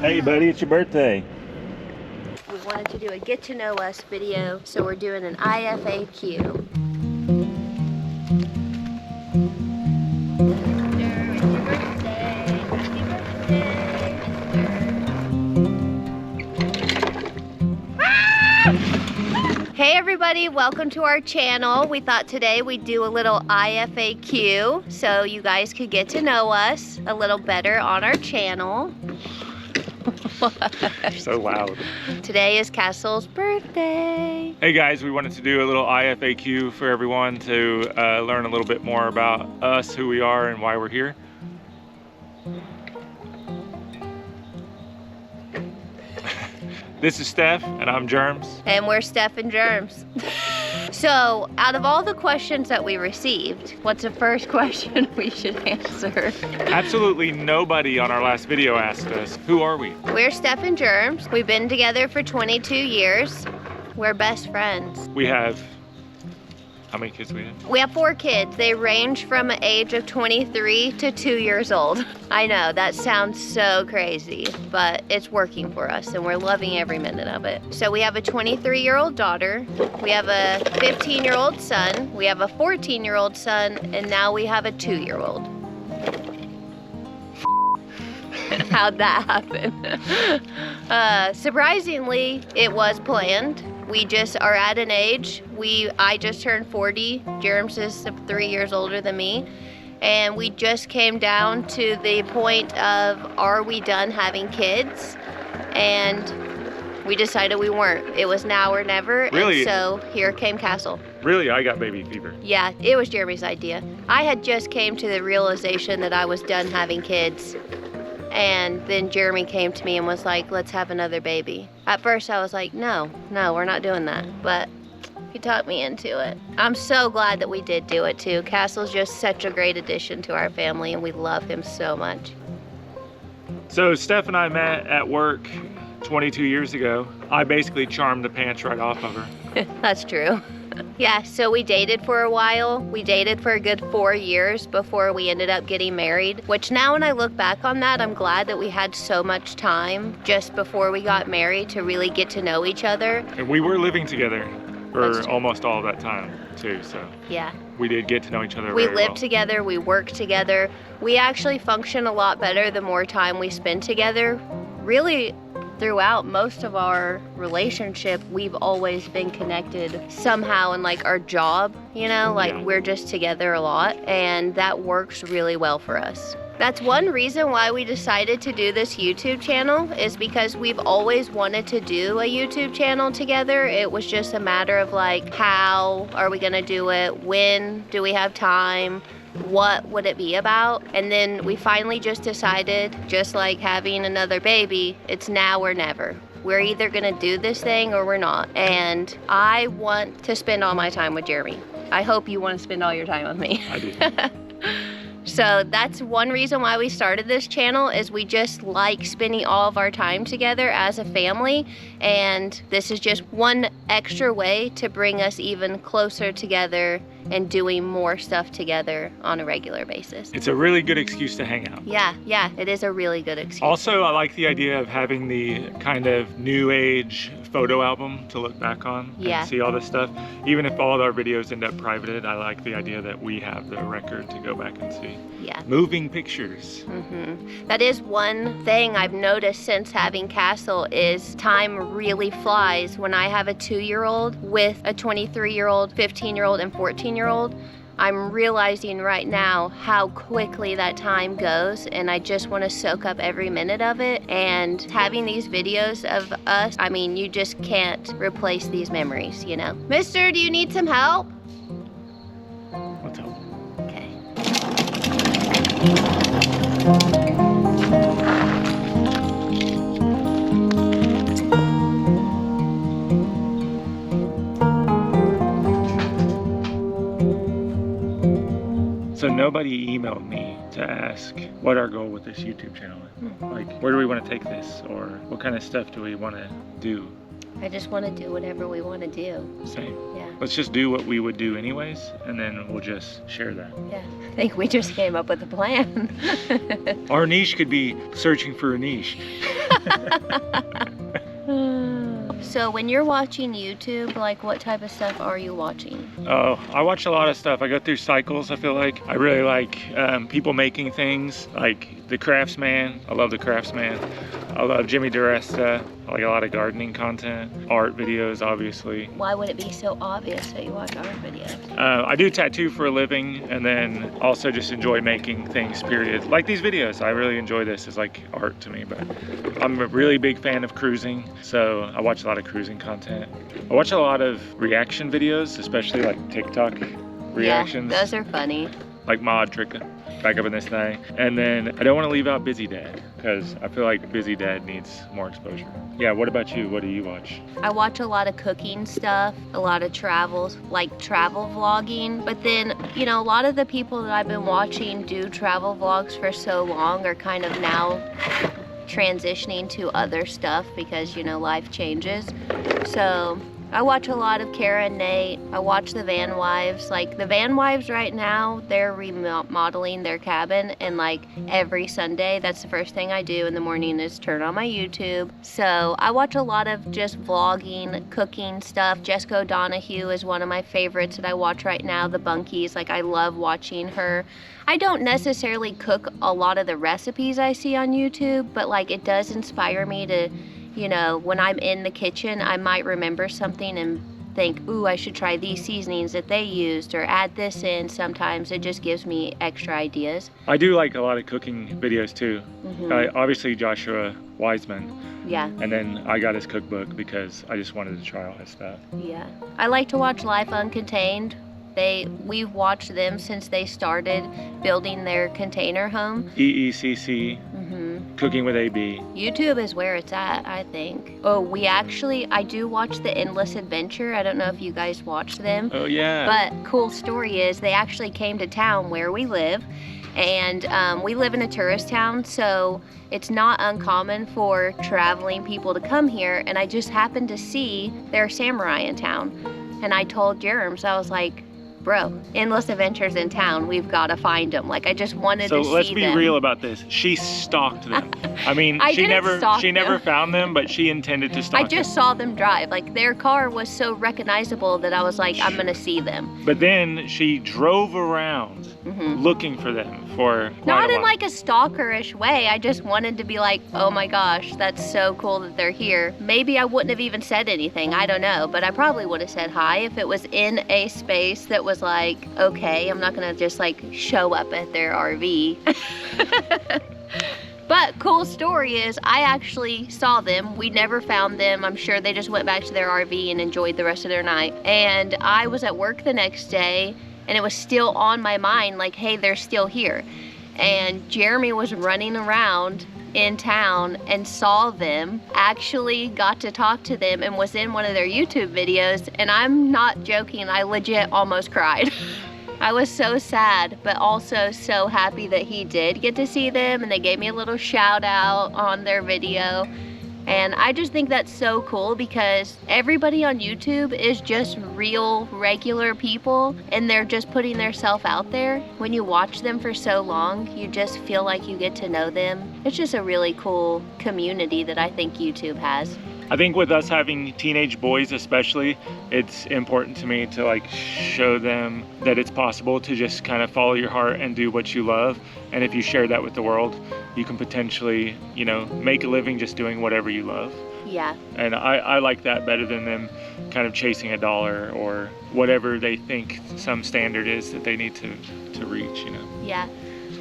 Hey buddy, it's your birthday. We wanted to do a get to know us video, so we're doing an IFAQ. Hey everybody, welcome to our channel. We thought today we'd do a little IFAQ so you guys could get to know us a little better on our channel. You're so loud. Today is Castle's birthday. Hey guys, we wanted to do a little IFAQ for everyone to learn a little bit more about us, who we are, and why we're here. This is Steph, and I'm Jerms. And we're Steph and Jerms. So, out of all the questions that we received, what's the first question we should answer? Absolutely nobody on our last video asked us, who are we? We're Steph and Jerms. We've been together for 22 years. We're best friends. We have, how many kids do we have? We have 4 kids. They range from an age of 23 to 2 years old. I know, that sounds so crazy, but it's working for us and we're loving every minute of it. So we have a 23-year-old daughter, we have a 15-year-old son, we have a 14-year-old son, and now we have a 2-year-old. How'd that happen? Surprisingly, it was planned. We just are at an age, I just turned 40, Jerms is 3 years older than me, and we just came down to the point of, are we done having kids? And we decided we weren't. It was now or never, Really? And so here came Castle. Really, I got baby fever. Yeah, it was Jeremy's idea. I had just came to the realization that I was done having kids. And then Jeremy came to me and was like, let's have another baby. At first I was like, no, we're not doing that. But he talked me into it. I'm so glad that we did do it too. Castle's just such a great addition to our family and we love him so much. So Steph and I met at work 22 years ago. I basically charmed the pants right off of her. That's true. Yeah, so we dated for a while. We dated for a good 4 years before we ended up getting married, which now when I look back on that, I'm glad that we had so much time just before we got married to really get to know each other. And we were living together for almost all of that time too, so. Yeah. We did get to know each other We very lived well. together, we worked together. We actually function a lot better the more time we spend together. Really, throughout most of our relationship, we've always been connected somehow in like our job, you know, like we're just together a lot, and that works really well for us. That's one reason why we decided to do this YouTube channel, is because we've always wanted to do a YouTube channel together. It was just a matter of like, how are we gonna do it? When do we have time? What would it be about? And then we finally just decided, just like having another baby, it's now or never. We're either gonna do this thing or we're not. And I want to spend all my time with Jeremy. I hope you want to spend all your time with me. I do. So that's one reason why we started this channel, is we just like spending all of our time together as a family, and this is just one extra way to bring us even closer together and doing more stuff together on a regular basis. It's a really good excuse to hang out. Yeah, it is a really good excuse. Also, I like the idea of having the kind of new age photo album to look back on and see all this stuff. Even if all of our videos end up privated, I like the idea that we have the record to go back and see. Yeah. Moving pictures. That is one thing I've noticed since having Castle, is time really flies. When I have a 2-year-old with a 23-year-old, 15-year-old, and 14-year-old, I'm realizing right now how quickly that time goes, and I just want to soak up every minute of it. And having these videos of us, I mean, you just can't replace these memories, you know? Mister, do you need some help? Let's help. Okay. So nobody emailed me to ask what our goal with this YouTube channel is. Like, where do we want to take this? Or what kind of stuff do we want to do? I just want to do whatever we want to do. Same. Yeah. Let's just do what we would do anyways, and then we'll just share that. Yeah. I think we just came up with a plan. Our niche could be searching for a niche. So when you're watching YouTube, like what type of stuff are you watching? Oh, I watch a lot of stuff. I go through cycles, I feel like. I really like people making things, like the Craftsman. I love the Craftsman. I love Jimmy DiResta. I like a lot of gardening content, art videos, obviously. Why would it be so obvious that you watch art videos? I do tattoo for a living, and then also just enjoy making things, period. Like these videos, I really enjoy this. It's like art to me, but I'm a really big fan of cruising, so I watch a lot of cruising content. I watch a lot of reaction videos, especially like TikTok reactions. Yeah, those are funny. Like Mod Trick back up in this thing. And then I don't want to leave out Busy Dad, because I feel like Busy Dad needs more exposure. Yeah, what about you? What do you watch? I watch a lot of cooking stuff, a lot of travels, like travel vlogging. But then, you know, a lot of the people that I've been watching do travel vlogs for so long are kind of now transitioning to other stuff because, you know, life changes. So I watch a lot of Kara and Nate. I watch the Van Wives. Like the Van Wives right now, they're remodeling their cabin, and like every Sunday, that's the first thing I do in the morning is turn on my YouTube. So I watch a lot of just vlogging, cooking stuff. Jessica O'Donoghue is one of my favorites that I watch right now. The Bunkies, like I love watching her. I don't necessarily cook a lot of the recipes I see on YouTube, but like it does inspire me to, you know, when I'm in the kitchen, I might remember something and think, ooh, I should try these seasonings that they used or add this in. Sometimes it just gives me extra ideas. I do like a lot of cooking videos too. Obviously Joshua Wiseman. Yeah. And then I got his cookbook because I just wanted to try all his stuff. Yeah. I like to watch Life Uncontained. We've watched them since they started building their container home. EECC, Cooking with AB. YouTube is where it's at, I think. Oh, I do watch The Endless Adventure. I don't know if you guys watch them. Oh, yeah. But cool story is they actually came to town where we live. And we live in a tourist town, so it's not uncommon for traveling people to come here. And I just happened to see their samurai in town. And I told Jerms, I was like, bro, Endless Adventures in town, we've got to find them. Like, I just wanted to see them. So let's be real about this. She stalked them. I mean, she never found them, but she intended to stalk them. I just saw them drive. Like, their car was so recognizable that I was like, I'm going to see them. But then she drove around looking for them for not in like a stalkerish way. I just wanted to be like, oh my gosh, that's so cool that they're here. Maybe I wouldn't have even said anything. I don't know. But I probably would have said hi if it was in a space that was like, okay, I'm not gonna just like show up at their RV. But cool story is I actually saw them. We never found them. I'm sure they just went back to their RV and enjoyed the rest of their night. And I was at work the next day and it was still on my mind, like, hey, they're still here. And Jeremy was running around in town and saw them, actually got to talk to them and was in one of their YouTube videos. And I'm not joking, I legit almost cried. I was so sad, but also so happy that he did get to see them, and they gave me a little shout out on their video. And I just think that's so cool because everybody on YouTube is just real, regular people, and they're just putting themselves out there. When you watch them for so long, you just feel like you get to know them. It's just a really cool community that I think YouTube has. I think with us having teenage boys especially, it's important to me to like show them that it's possible to just kind of follow your heart and do what you love. And if you share that with the world, you can potentially, you know, make a living just doing whatever you love. Yeah. And I like that better than them kind of chasing a dollar or whatever they think some standard is that they need to reach, you know. Yeah.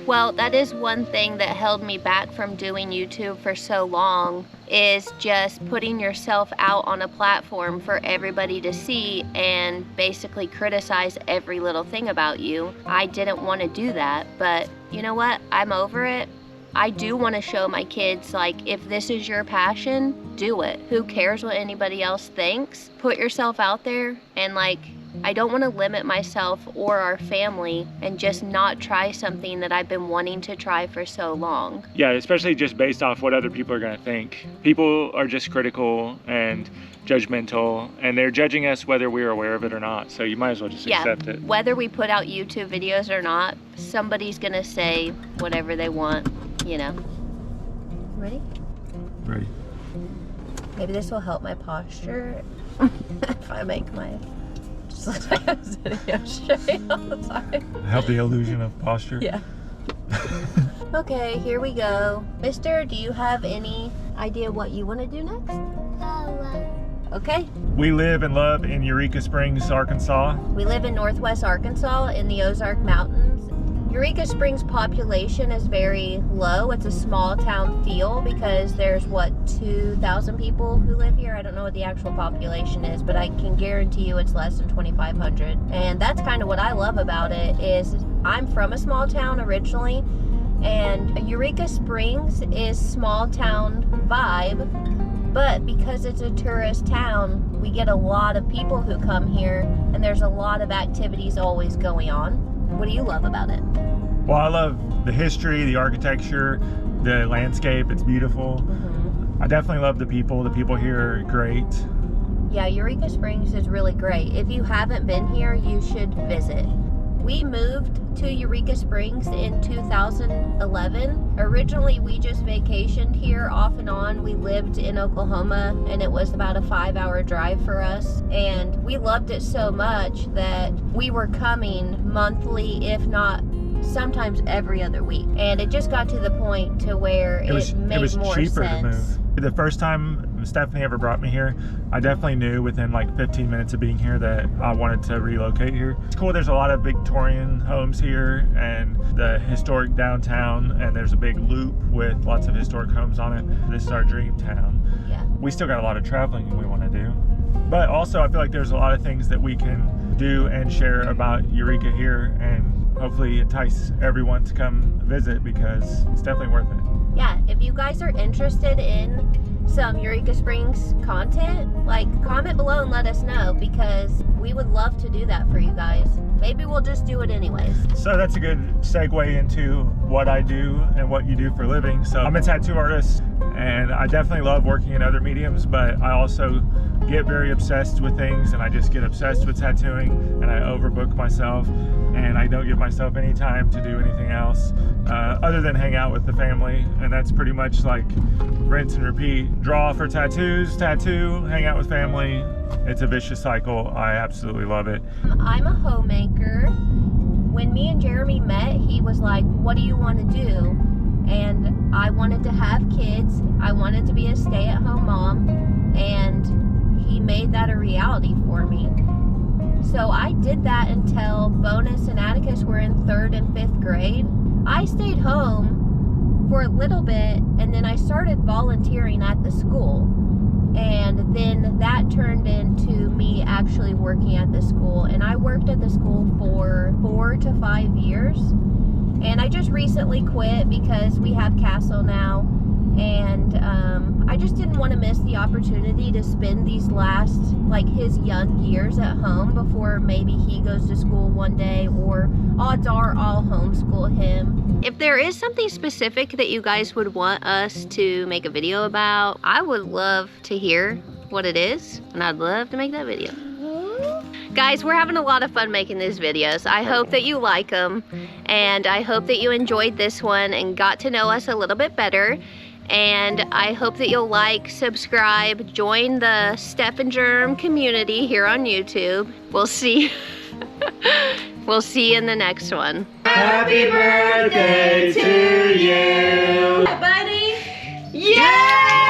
Well, that is one thing that held me back from doing YouTube for so long, is just putting yourself out on a platform for everybody to see and basically criticize every little thing about you. I didn't want to do that, but you know what? I'm over it. I do want to show my kids, like, if this is your passion, do it. Who cares what anybody else thinks? Put yourself out there and, like, I don't want to limit myself or our family and just not try something that I've been wanting to try for so long. Yeah, especially just based off what other people are going to think. People are just critical and judgmental, and they're judging us whether we're aware of it or not. So you might as well just accept it. Whether we put out YouTube videos or not, somebody's going to say whatever they want, you know. Ready? Ready. Maybe this will help my posture if I make my... Just look like I'm sitting up straight all the time. Help the illusion of posture? Yeah. Okay, here we go. Mister, do you have any idea what you want to do next? Okay. We live and love in Eureka Springs, Arkansas. We live in Northwest Arkansas in the Ozark Mountains. Eureka Springs population is very low. It's a small town feel because there's, what, 2,000 people who live here? I don't know what the actual population is, but I can guarantee you it's less than 2,500. And that's kind of what I love about it is I'm from a small town originally, and Eureka Springs is small town vibe, but because it's a tourist town, we get a lot of people who come here, and there's a lot of activities always going on. What do you love about it? Well, I love the history, the architecture, the landscape. It's beautiful. I definitely love the people. The people here are great. Yeah, Eureka Springs is really great. If you haven't been here, you should visit. We moved to Eureka Springs in 2011. Originally, we just vacationed here off and on. We lived in Oklahoma, and it was about a 5-hour drive for us. And we loved it so much that we were coming monthly, if not sometimes every other week. And it just got to the point to where it made more cheaper sense. to move. The first time Stephanie ever brought me here, I definitely knew within like 15 minutes of being here that I wanted to relocate here. It's cool, there's a lot of Victorian homes here and the historic downtown, and there's a big loop with lots of historic homes on it. This is our dream town. Yeah. We still got a lot of traveling we want to do. But also I feel like there's a lot of things that we can do and share about Eureka here, and hopefully entice everyone to come visit because it's definitely worth it. Yeah, if you guys are interested in some Eureka Springs content, like, comment below and let us know, because we would love to do that for you guys. Maybe we'll just do it anyways. So that's a good segue into what I do and what you do for a living. So I'm a tattoo artist, and I definitely love working in other mediums, but I also get very obsessed with things, and I just get obsessed with tattooing, and I overbook myself, and I don't give myself any time to do anything else other than hang out with the family. And that's pretty much like rinse and repeat. Draw for tattoos, tattoo, hang out with family. It's a vicious cycle. I absolutely love it. I'm a homemaker. When me and Jeremy met, he was like, what do you want to do? And I wanted to have kids. I wanted to be a stay-at-home mom, and he made that a reality for me. So I did that until Bonus and Atticus were in 3rd and 5th grade. I stayed home for a little bit, and then I started volunteering at the school. And then that turned into me actually working at the school. And I worked at the school for 4 to 5 years. And I just recently quit because we have Castle now. And I just didn't want to miss the opportunity to spend these last, like, his young years at home before maybe he goes to school one day, or odds are I'll homeschool him. If there is something specific that you guys would want us to make a video about, I would love to hear what it is, and I'd love to make that video. Guys, we're having a lot of fun making these videos. I hope that you like them, and I hope that you enjoyed this one and got to know us a little bit better. And I hope that you'll like, subscribe, join the Steph and Jerms community here on YouTube. We'll see you in the next one. Happy birthday to you! Buddy! Yay!